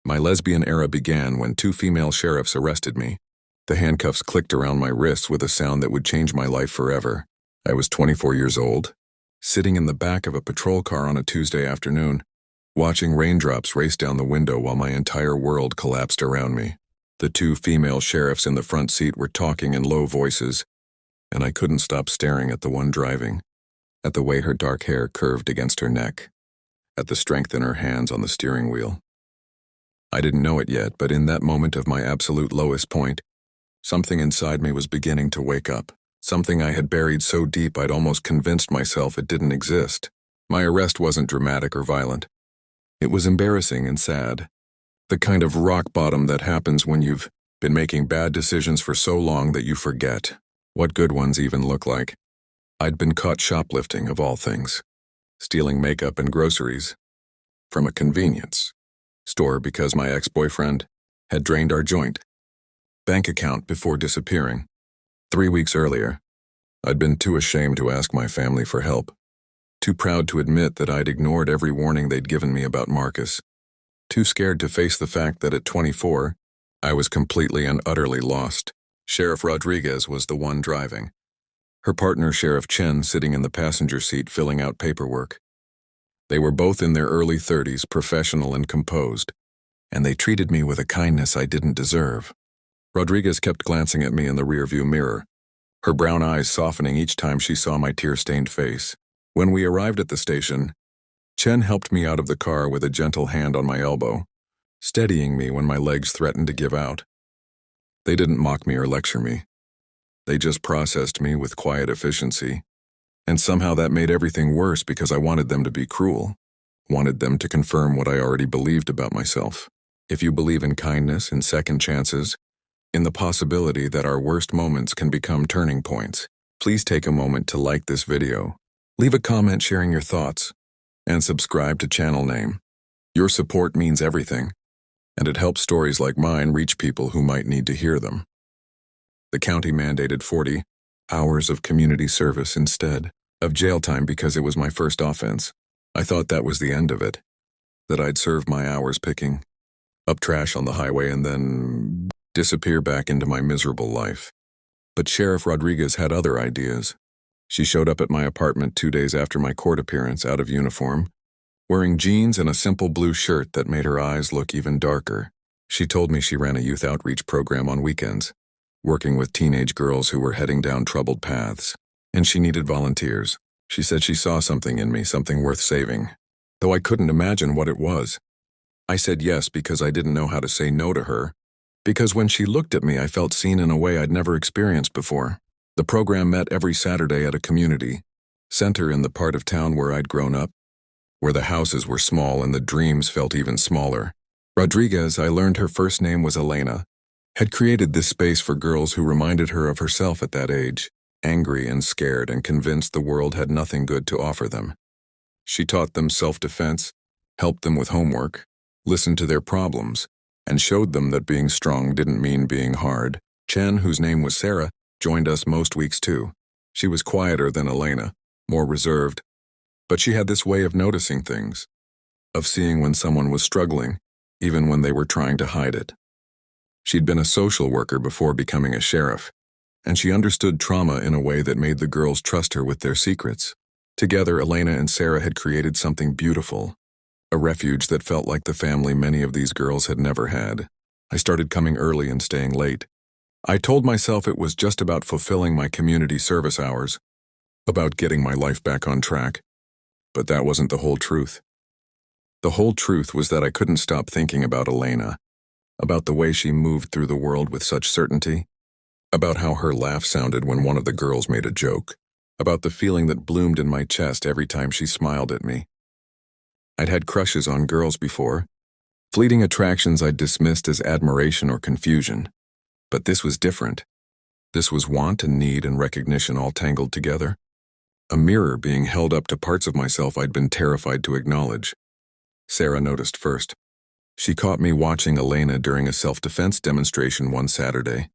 My lesbian era began when two female sheriffs arrested me. The handcuffs clicked around my wrists with a sound that would change my life forever. I was 24 years old, sitting in the back of a patrol car on a Tuesday afternoon, watching raindrops race down the window while my entire world collapsed around me. The two female sheriffs in the front seat were talking in low voices, and I couldn't stop staring at the one driving, at the way her dark hair curved against her neck, at the strength in her hands on the steering wheel. I didn't know it yet, but in that moment of my absolute lowest point, something inside me was beginning to wake up, something I had buried so deep I'd almost convinced myself it didn't exist. My arrest wasn't dramatic or violent. It was embarrassing and sad. The kind of rock bottom that happens when you've been making bad decisions for so long that you forget what good ones even look like. I'd been caught shoplifting, of all things, stealing makeup and groceries from a convenience store because my ex-boyfriend had drained our joint bank account before disappearing. 3 weeks earlier, I'd been too ashamed to ask my family for help, too proud to admit that I'd ignored every warning they'd given me about Marcus, too scared to face the fact that at 24, I was completely and utterly lost. Sheriff Rodriguez was the one driving, her partner Sheriff Chen sitting in the passenger seat filling out paperwork. They were both in their early 30s, professional and composed, and they treated me with a kindness I didn't deserve. Rodriguez kept glancing at me in the rearview mirror, her brown eyes softening each time she saw my tear-stained face. When we arrived at the station, Chen helped me out of the car with a gentle hand on my elbow, steadying me when my legs threatened to give out. They didn't mock me or lecture me. They just processed me with quiet efficiency, and somehow that made everything worse because I wanted them to be cruel, wanted them to confirm what I already believed about myself. If you believe in kindness and second chances, in the possibility that our worst moments can become turning points, please take a moment to like this video, leave a comment sharing your thoughts, and subscribe to channel name. Your support means everything, and it helps stories like mine reach people who might need to hear them. The county mandated 40 hours of community service instead of jail time because it was my first offense. I thought that was the end of it, that I'd serve my hours picking up trash on the highway and then disappear back into my miserable life. But Sheriff Rodriguez had other ideas. She showed up at my apartment 2 days after my court appearance out of uniform, wearing jeans and a simple blue shirt that made her eyes look even darker. She told me she ran a youth outreach program on weekends, working with teenage girls who were heading down troubled paths, and she needed volunteers. She said she saw something in me, something worth saving, though I couldn't imagine what it was. I said yes because I didn't know how to say no to her, because when she looked at me I felt seen in a way I'd never experienced before. The program met every Saturday at a community center in the part of town where I'd grown up, where the houses were small and the dreams felt even smaller. Rodriguez, I learned her first name was Elena, had created this space for girls who reminded her of herself at that age, angry and scared and convinced the world had nothing good to offer them. She taught them self-defense, helped them with homework, listened to their problems, and showed them that being strong didn't mean being hard. Chen, whose name was Sarah, joined us most weeks too. She was quieter than Elena, more reserved, but she had this way of noticing things, of seeing when someone was struggling, even when they were trying to hide it. She'd been a social worker before becoming a sheriff, and she understood trauma in a way that made the girls trust her with their secrets. Together, Elena and Sarah had created something beautiful, a refuge that felt like the family many of these girls had never had. I started coming early and staying late. I told myself it was just about fulfilling my community service hours, about getting my life back on track. But that wasn't the whole truth. The whole truth was that I couldn't stop thinking about Elena, about the way she moved through the world with such certainty, about how her laugh sounded when one of the girls made a joke, about the feeling that bloomed in my chest every time she smiled at me. I'd had crushes on girls before, fleeting attractions I'd dismissed as admiration or confusion. But this was different. This was want and need and recognition all tangled together. A mirror being held up to parts of myself I'd been terrified to acknowledge. Sarah noticed first. She caught me watching Elena during a self-defense demonstration one Saturday,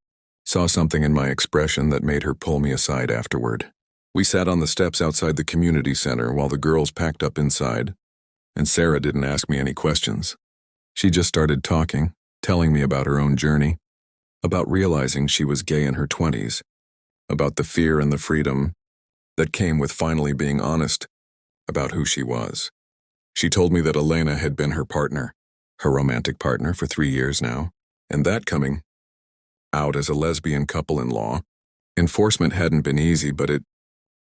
saw something in my expression that made her pull me aside afterward. We sat on the steps outside the community center while the girls packed up inside, and Sarah didn't ask me any questions. She just started talking, telling me about her own journey, about realizing she was gay in her 20s, about the fear and the freedom that came with finally being honest about who she was. She told me that Elena had been her partner, her romantic partner, for 3 years now, and that coming out as a lesbian couple-in-law, enforcement hadn't been easy, but it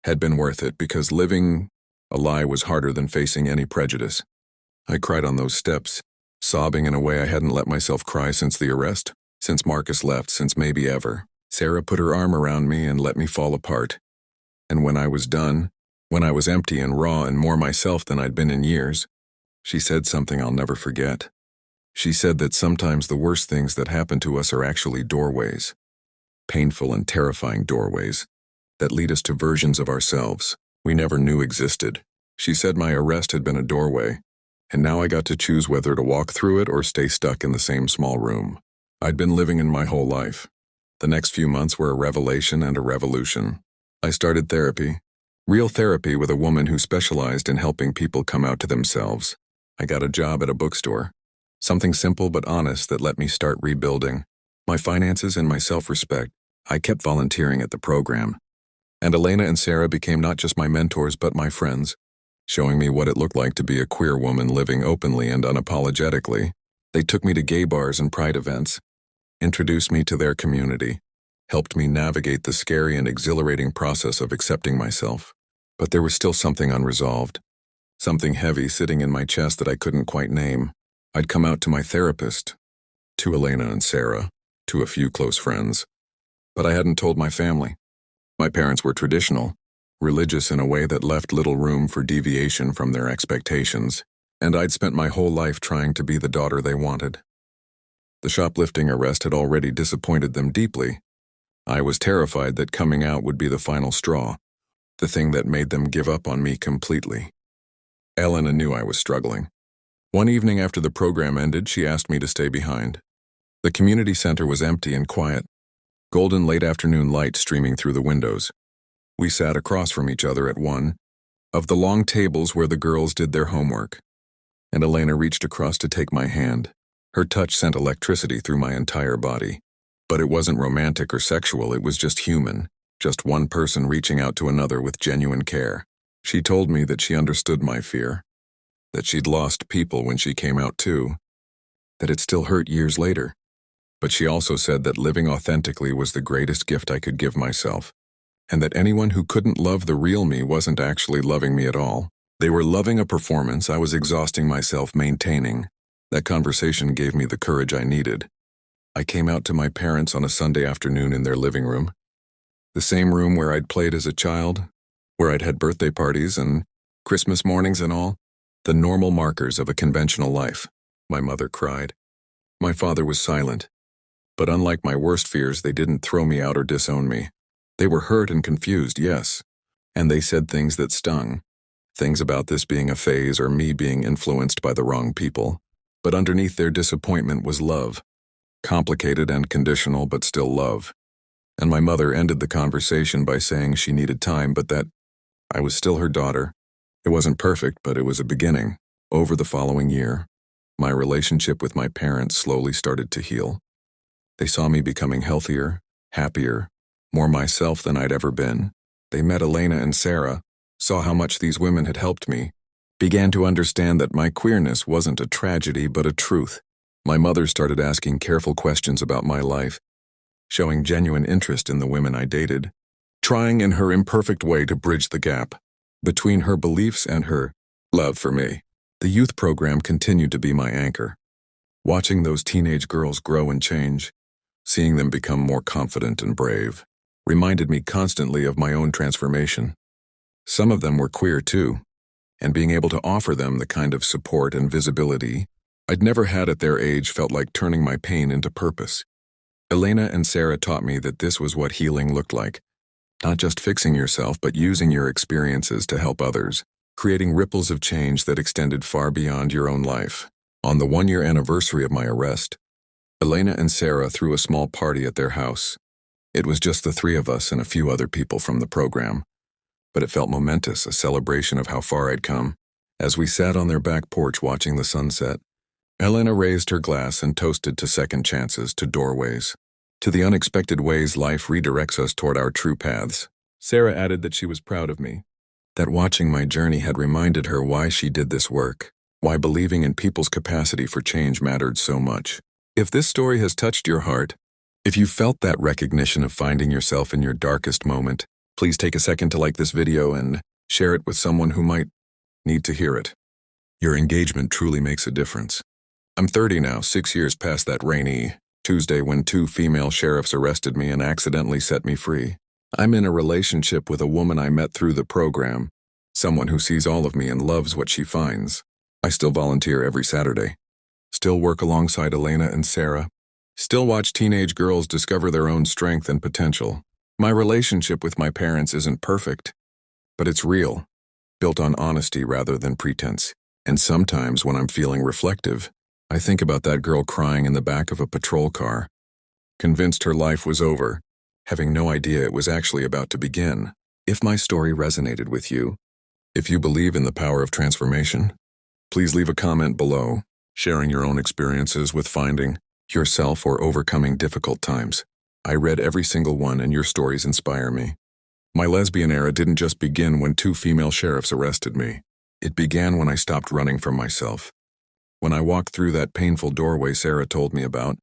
had been worth it because living a lie was harder than facing any prejudice. I cried on those steps, sobbing in a way I hadn't let myself cry since the arrest, since Marcus left, since maybe ever. Sarah put her arm around me and let me fall apart. And when I was done, when I was empty and raw and more myself than I'd been in years, she said something I'll never forget. She said that sometimes the worst things that happen to us are actually doorways, painful and terrifying doorways, that lead us to versions of ourselves we never knew existed. She said my arrest had been a doorway, and now I got to choose whether to walk through it or stay stuck in the same small room I'd been living in my whole life. The next few months were a revelation and a revolution. I started therapy, real therapy with a woman who specialized in helping people come out to themselves. I got a job at a bookstore, something simple but honest that let me start rebuilding my finances and my self-respect. I kept volunteering at the program, and Elena and Sarah became not just my mentors but my friends, showing me what it looked like to be a queer woman living openly and unapologetically. They took me to gay bars and pride events, introduced me to their community, helped me navigate the scary and exhilarating process of accepting myself. But there was still something unresolved, something heavy sitting in my chest that I couldn't quite name. I'd come out to my therapist, to Elena and Sarah, to a few close friends, but I hadn't told my family. My parents were traditional, religious in a way that left little room for deviation from their expectations, and I'd spent my whole life trying to be the daughter they wanted. The shoplifting arrest had already disappointed them deeply. I was terrified that coming out would be the final straw, the thing that made them give up on me completely. Elena knew I was struggling. One evening after the program ended, she asked me to stay behind. The community center was empty and quiet, golden late afternoon light streaming through the windows. We sat across from each other at one of the long tables where the girls did their homework, and Elena reached across to take my hand. Her touch sent electricity through my entire body. But it wasn't romantic or sexual, it was just human, just one person reaching out to another with genuine care. She told me that she understood my fear, that she'd lost people when she came out too, that it still hurt years later. But she also said that living authentically was the greatest gift I could give myself, and that anyone who couldn't love the real me wasn't actually loving me at all. They were loving a performance I was exhausting myself maintaining. That conversation gave me the courage I needed. I came out to my parents on a Sunday afternoon in their living room, the same room where I'd played as a child, where I'd had birthday parties and Christmas mornings and all, the normal markers of a conventional life. My mother cried. My father was silent. But unlike my worst fears, they didn't throw me out or disown me. They were hurt and confused, yes, and they said things that stung, things about this being a phase or me being influenced by the wrong people. But underneath their disappointment was love, complicated and conditional, but still love. And my mother ended the conversation by saying she needed time, but that I was still her daughter. It wasn't perfect, but it was a beginning. Over the following year, my relationship with my parents slowly started to heal. They saw me becoming healthier, happier, more myself than I'd ever been. They met Elena and Sarah, saw how much these women had helped me, began to understand that my queerness wasn't a tragedy but a truth. My mother started asking careful questions about my life, showing genuine interest in the women I dated, trying in her imperfect way to bridge the gap between her beliefs and her love for me. The youth program continued to be my anchor. Watching those teenage girls grow and change, seeing them become more confident and brave, reminded me constantly of my own transformation. Some of them were queer too, and being able to offer them the kind of support and visibility I'd never had at their age felt like turning my pain into purpose. Elena and Sarah taught me that this was what healing looked like, not just fixing yourself but using your experiences to help others, creating ripples of change that extended far beyond your own life. On the 1-year anniversary of my arrest, Elena and Sarah threw a small party at their house. It was just the 3 of us and a few other people from the program, but it felt momentous, a celebration of how far I'd come. As we sat on their back porch watching the sunset, Elena raised her glass and toasted to second chances, to doorways, to the unexpected ways life redirects us toward our true paths. Sarah added that she was proud of me, that watching my journey had reminded her why she did this work, why believing in people's capacity for change mattered so much. If this story has touched your heart, if you felt that recognition of finding yourself in your darkest moment, please take a second to like this video and share it with someone who might need to hear it. Your engagement truly makes a difference. I'm 30 now, 6 years past that rainy Tuesday when 2 female sheriffs arrested me and accidentally set me free. I'm in a relationship with a woman I met through the program, someone who sees all of me and loves what she finds. I still volunteer every Saturday, still work alongside Elena and Sarah, still watch teenage girls discover their own strength and potential. My relationship with my parents isn't perfect, but it's real, built on honesty rather than pretense. And sometimes when I'm feeling reflective, I think about that girl crying in the back of a patrol car, convinced her life was over, having no idea it was actually about to begin. If my story resonated with you, if you believe in the power of transformation, please leave a comment below, sharing your own experiences with finding yourself or overcoming difficult times. I read every single one, and your stories inspire me. My lesbian era didn't just begin when 2 female sheriffs arrested me. It began when I stopped running from myself. When I walked through that painful doorway Sarah told me about.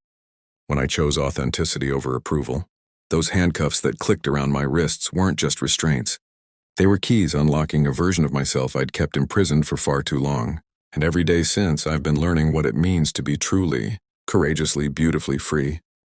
When I chose authenticity over approval. Those handcuffs that clicked around my wrists weren't just restraints. They were keys unlocking a version of myself I'd kept imprisoned for far too long. And every day since, I've been learning what it means to be truly, courageously, beautifully free.